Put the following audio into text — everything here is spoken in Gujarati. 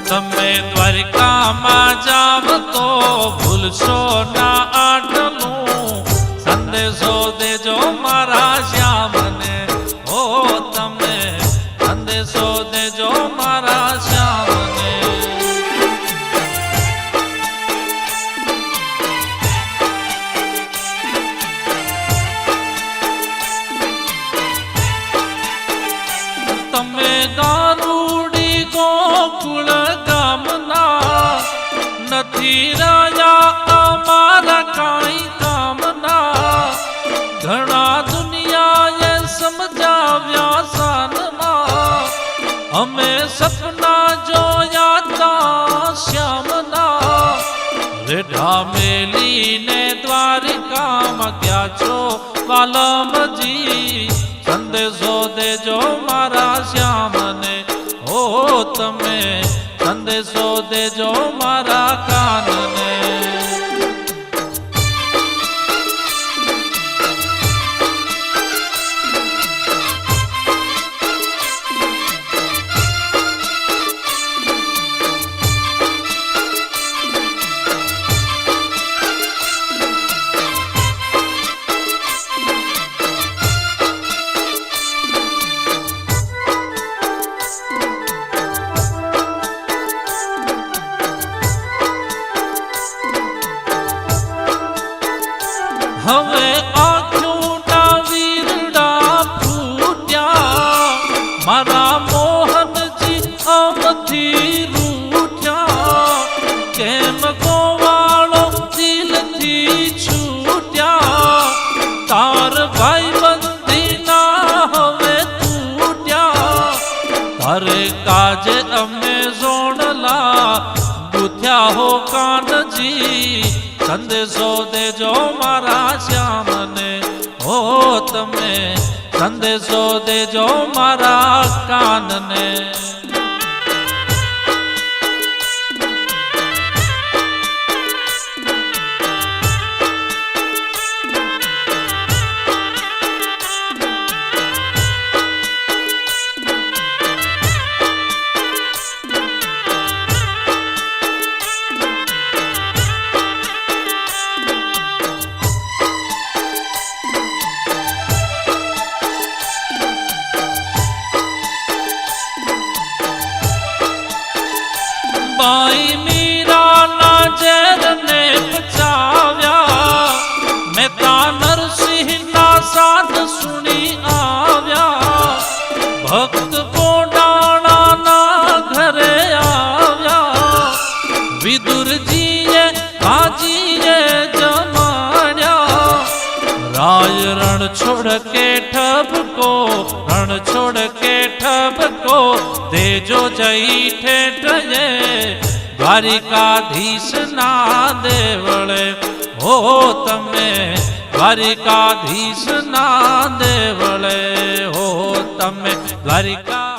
તમે દ્વારિકામાં જાવ તો ભૂલશો ના આટલું સંદેશો દેજો મારા શ્યામને હો તમે સંદેશો દેજો મારા શ્યામને તમે ગારુડી ગોકુળ ગામના નથી રહ્યા અમારા કાંઈ કામના ઘણા દુનિયાએ સમજાવ્યા સાનમાં અમે સપના જોયા તા શ્યામના રેઢા મેલીને દ્વારિકામાં ગયા છો વાલમજી સંદેશો દેજો મારા શ્યામને હો તમે સંદેશો દેજો મારા કાનને હવે આંખોના વીરડા ફૂટ્યા મારા મોહનજી અમથી રૂઠ્યા કેમ ગોવાળો દિલથી છૂટ્યા તાર ભાઈ બંધીના હવે તૂટ્યા તારે કાજે અમે જોડલા ગુથ્યા હો કાનજી સંદેશો દેજો મારા શ્યામને હો તમે સંદેશો દેજો મારા કાનને બાઈ મીરાના ઝેરને બચાવ્યા મહેતા નરસિંહના સાથ સુણી આવ્યા ભક્ત કોડાણાના ઘરે આવ્યા વિદુરજીએ હાજીએ જમાડ્યા રાય રણ છોડ કે ઠબકો રણ છોડ કે ઠબકો દેજો જઈ ઠેઠયે દ્વારિકાધીશ ના દેવળે હો તમે દ્વારિકાધીશ ના દેવળે હો તમે દ્વારિકા